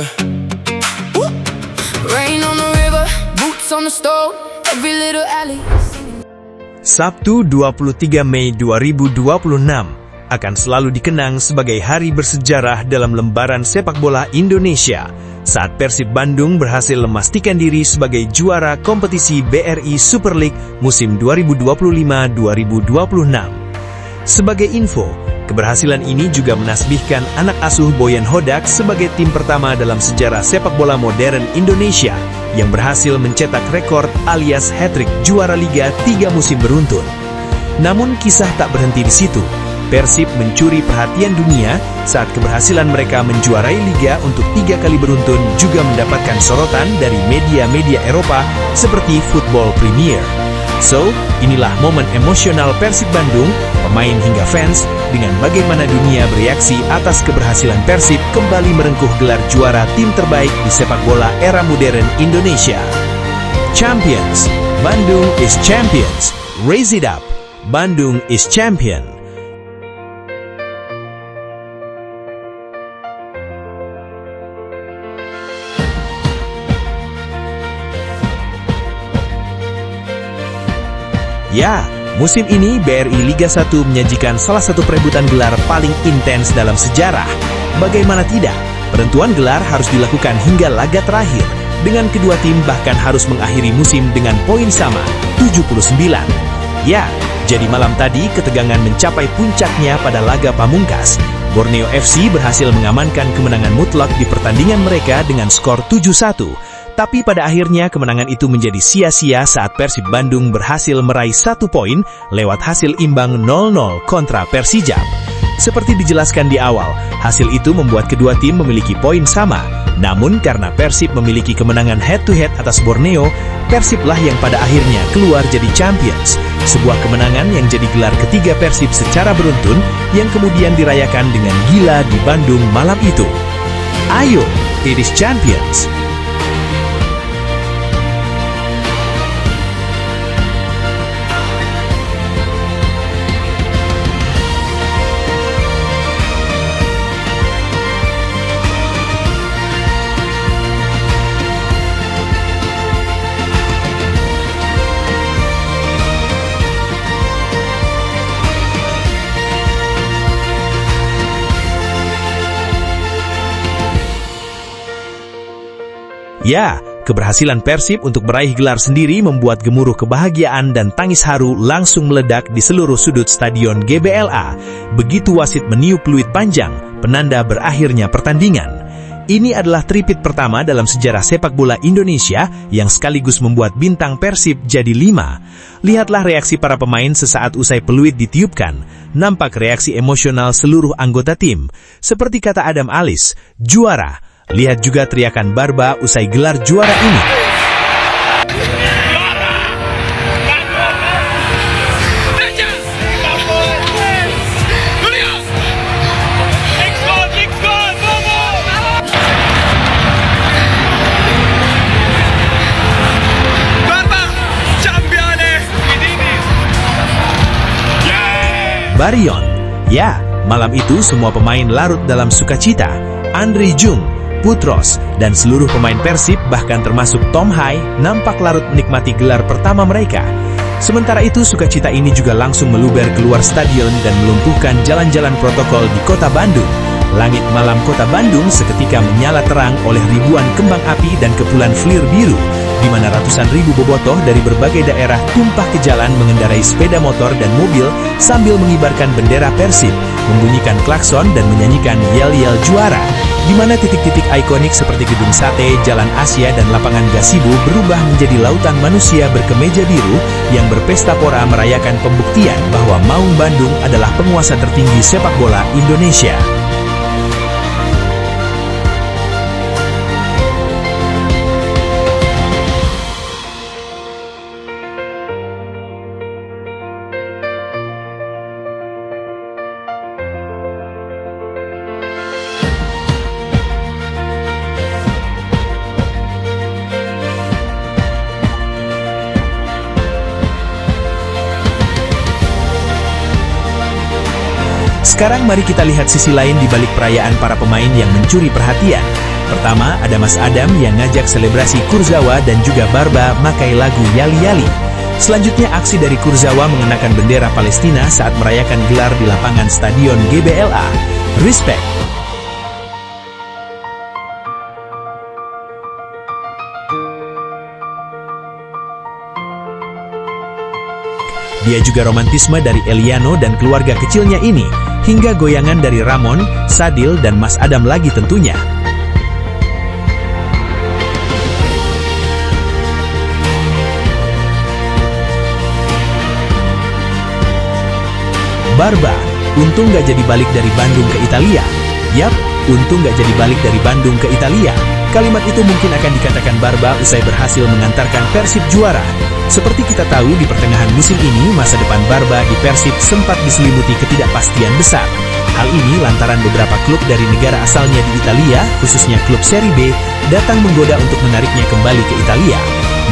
yeah. Rain on the river, boots on the stove, every little alley. Sabtu 23 Mei 2026 akan selalu dikenang sebagai hari bersejarah dalam lembaran sepak bola Indonesia saat Persib Bandung berhasil memastikan diri sebagai juara kompetisi BRI Super League musim 2025-2026. Sebagai info, keberhasilan ini juga menasbihkan anak asuh Boyan Hodak sebagai tim pertama dalam sejarah sepak bola modern Indonesia yang berhasil mencetak rekor alias hat-trick juara Liga 3 musim beruntun. Namun kisah tak berhenti di situ. Persib mencuri perhatian dunia saat keberhasilan mereka menjuarai Liga untuk 3 kali beruntun juga mendapatkan sorotan dari media-media Eropa seperti Football Premier. So, inilah momen emosional Persib Bandung, pemain hingga fans, dengan bagaimana dunia bereaksi atas keberhasilan Persib kembali merengkuh gelar juara tim terbaik di sepak bola era modern Indonesia. Champions, Bandung is champions. Raise it up, Bandung is champion. Ya, musim ini BRI Liga 1 menyajikan salah satu perebutan gelar paling intens dalam sejarah. Bagaimana tidak, penentuan gelar harus dilakukan hingga laga terakhir, dengan kedua tim bahkan harus mengakhiri musim dengan poin sama, 79. Ya, jadi malam tadi ketegangan mencapai puncaknya pada laga pamungkas. Borneo FC berhasil mengamankan kemenangan mutlak di pertandingan mereka dengan skor 7-1. Tapi pada akhirnya kemenangan itu menjadi sia-sia saat Persib Bandung berhasil meraih 1 poin lewat hasil imbang 0-0 kontra Persijap. Seperti dijelaskan di awal, hasil itu membuat kedua tim memiliki poin sama. Namun karena Persib memiliki kemenangan head-to-head atas Borneo, Persiblah yang pada akhirnya keluar jadi champions. Sebuah kemenangan yang jadi gelar ketiga Persib secara beruntun yang kemudian dirayakan dengan gila di Bandung malam itu. Ayo, it is champions! Ya, keberhasilan Persib untuk meraih gelar sendiri membuat gemuruh kebahagiaan dan tangis haru langsung meledak di seluruh sudut stadion GBLA. Begitu wasit meniup peluit panjang, penanda berakhirnya pertandingan. Ini adalah tripit pertama dalam sejarah sepak bola Indonesia yang sekaligus membuat bintang Persib jadi 5. Lihatlah reaksi para pemain sesaat usai peluit ditiupkan. Nampak reaksi emosional seluruh anggota tim. Seperti kata Adam Alis, juara. Lihat juga teriakan Barba usai gelar juara ini. Baryon. Ya, malam itu semua pemain larut dalam sukacita. Andre Jung, Putros, dan seluruh pemain Persib bahkan termasuk Tom Hai nampak larut menikmati gelar pertama mereka. Sementara itu sukacita ini juga langsung meluber keluar stadion dan melumpuhkan jalan-jalan protokol di kota Bandung. Langit malam kota Bandung seketika menyala terang oleh ribuan kembang api dan kepulan flir biru, di mana ratusan ribu bobotoh dari berbagai daerah tumpah ke jalan mengendarai sepeda motor dan mobil sambil mengibarkan bendera Persib, membunyikan klakson dan menyanyikan yel-yel juara, di mana titik-titik ikonik seperti Gedung Sate, Jalan Asia, dan lapangan gazebo berubah menjadi lautan manusia berkemeja biru yang berpesta pora merayakan pembuktian bahwa Maung Bandung adalah penguasa tertinggi sepak bola Indonesia. Sekarang mari kita lihat sisi lain di balik perayaan para pemain yang mencuri perhatian. Pertama, ada Mas Adam yang ngajak selebrasi Kurzawa dan juga Barba makai lagu Yali Yali. Selanjutnya, aksi dari Kurzawa mengenakan bendera Palestina saat merayakan gelar di lapangan Stadion GBLA. Respect. Dia juga romantisme dari Eliano dan keluarga kecilnya ini, hingga goyangan dari Ramon, Sadil, dan Mas Adam lagi tentunya. Barba, untung gak jadi balik dari Bandung ke Italia. Yap, untung gak jadi balik dari Bandung ke Italia. Kalimat itu mungkin akan dikatakan Barba usai berhasil mengantarkan Persib juara. Seperti kita tahu, di pertengahan musim ini, masa depan Barba di Persib sempat diselimuti ketidakpastian besar. Hal ini lantaran beberapa klub dari negara asalnya di Italia, khususnya klub Serie B, datang menggoda untuk menariknya kembali ke Italia.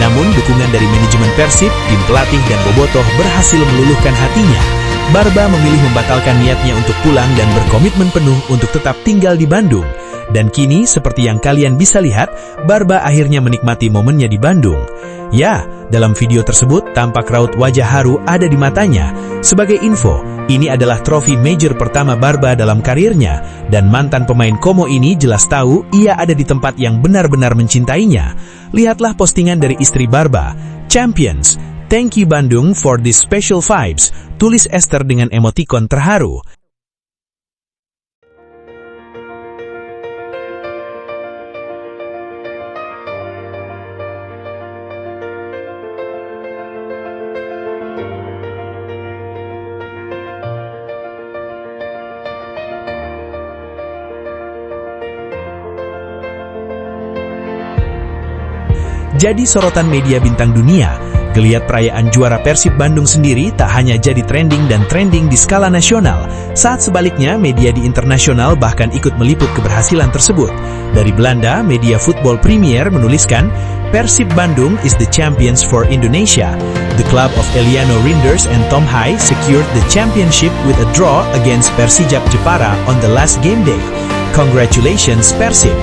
Namun, dukungan dari manajemen Persib, tim pelatih, dan bobotoh berhasil meluluhkan hatinya. Barba memilih membatalkan niatnya untuk pulang dan berkomitmen penuh untuk tetap tinggal di Bandung. Dan kini, seperti yang kalian bisa lihat, Barba akhirnya menikmati momennya di Bandung. Ya, dalam video tersebut tampak raut wajah haru ada di matanya. Sebagai info, ini adalah trofi major pertama Barba dalam karirnya, dan mantan pemain Como ini jelas tahu ia ada di tempat yang benar-benar mencintainya. Lihatlah postingan dari istri Barba, "Champions, thank you Bandung for this special vibes," tulis Esther dengan emotikon terharu. Jadi sorotan media bintang dunia, geliat perayaan juara Persib Bandung sendiri tak hanya jadi trending dan trending di skala nasional. Saat sebaliknya, media di internasional bahkan ikut meliput keberhasilan tersebut. Dari Belanda, media Football Premier menuliskan, "Persib Bandung is the champions for Indonesia. The club of Eliano Rinders and Tom Hai secured the championship with a draw against Persijap Jepara on the last game day. Congratulations Persib."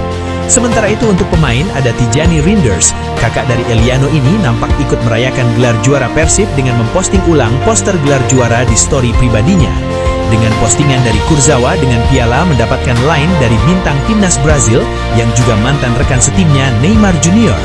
Sementara itu untuk pemain ada Tijani Rinders, kakak dari Eliano ini nampak ikut merayakan gelar juara Persib dengan memposting ulang poster gelar juara di story pribadinya. Dengan postingan dari Kurzawa dengan piala mendapatkan line dari bintang timnas Brazil yang juga mantan rekan setimnya Neymar Junior.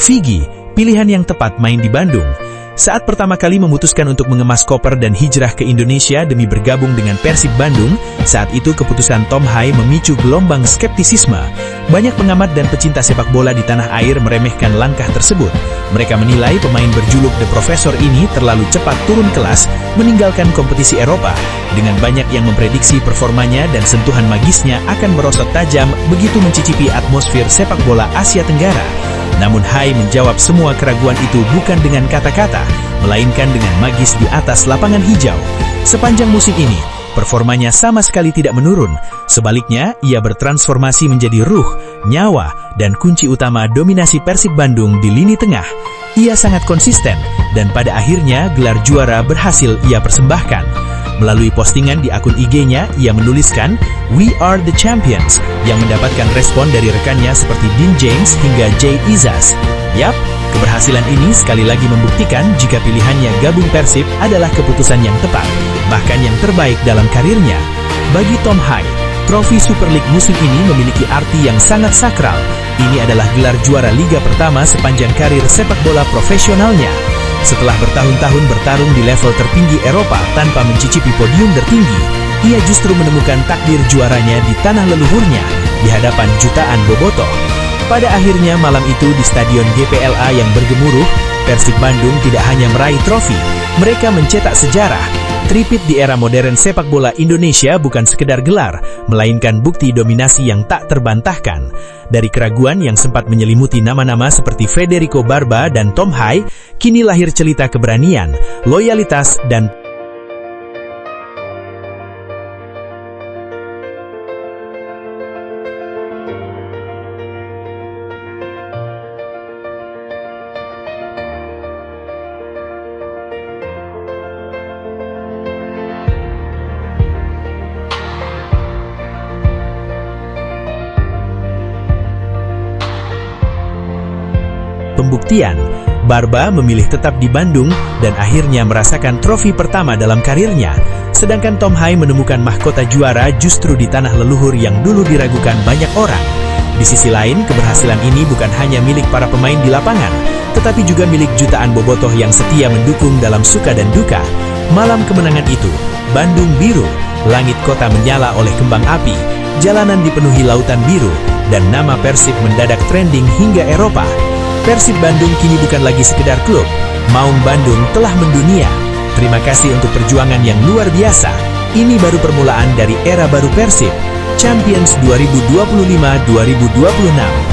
Figi, pilihan yang tepat main di Bandung. Saat pertama kali memutuskan untuk mengemas koper dan hijrah ke Indonesia demi bergabung dengan Persib Bandung, saat itu keputusan Tom Hai memicu gelombang skeptisisme. Banyak pengamat dan pecinta sepak bola di tanah air meremehkan langkah tersebut. Mereka menilai pemain berjuluk The Professor ini terlalu cepat turun kelas, meninggalkan kompetisi Eropa. Dengan banyak yang memprediksi performanya dan sentuhan magisnya akan merosot tajam begitu mencicipi atmosfer sepak bola Asia Tenggara. Namun Hai menjawab semua keraguan itu bukan dengan kata-kata, melainkan dengan magis di atas lapangan hijau. Sepanjang musim ini, performanya sama sekali tidak menurun. Sebaliknya, ia bertransformasi menjadi ruh, nyawa, dan kunci utama dominasi Persib Bandung di lini tengah. Ia sangat konsisten, dan pada akhirnya gelar juara berhasil ia persembahkan. Melalui postingan di akun IG-nya, ia menuliskan, "We are the champions," yang mendapatkan respon dari rekannya seperti Dean James hingga Jay Izas. Yap, keberhasilan ini sekali lagi membuktikan jika pilihannya gabung Persib adalah keputusan yang tepat, bahkan yang terbaik dalam karirnya. Bagi Tom Hai, trofi Super League musim ini memiliki arti yang sangat sakral. Ini adalah gelar juara liga pertama sepanjang karir sepak bola profesionalnya. Setelah bertahun-tahun bertarung di level tertinggi Eropa tanpa mencicipi podium tertinggi, ia justru menemukan takdir juaranya di tanah leluhurnya, di hadapan jutaan bobotoh. Pada akhirnya malam itu di Stadion GPLA yang bergemuruh, Persib Bandung tidak hanya meraih trofi, mereka mencetak sejarah. Tripit di era modern sepak bola Indonesia bukan sekedar gelar, melainkan bukti dominasi yang tak terbantahkan. Dari keraguan yang sempat menyelimuti nama-nama seperti Federico Barba dan Tom Hai, kini lahir cerita keberanian, loyalitas, dan pembuktian, Barba memilih tetap di Bandung dan akhirnya merasakan trofi pertama dalam karirnya. Sedangkan Tom Hai menemukan mahkota juara justru di tanah leluhur yang dulu diragukan banyak orang. Di sisi lain, keberhasilan ini bukan hanya milik para pemain di lapangan, tetapi juga milik jutaan bobotoh yang setia mendukung dalam suka dan duka. Malam kemenangan itu, Bandung biru, langit kota menyala oleh kembang api, jalanan dipenuhi lautan biru, dan nama Persib mendadak trending hingga Eropa. Persib Bandung kini bukan lagi sekedar klub, Maung Bandung telah mendunia. Terima kasih untuk perjuangan yang luar biasa. Ini baru permulaan dari era baru Persib, Champions 2025-2026.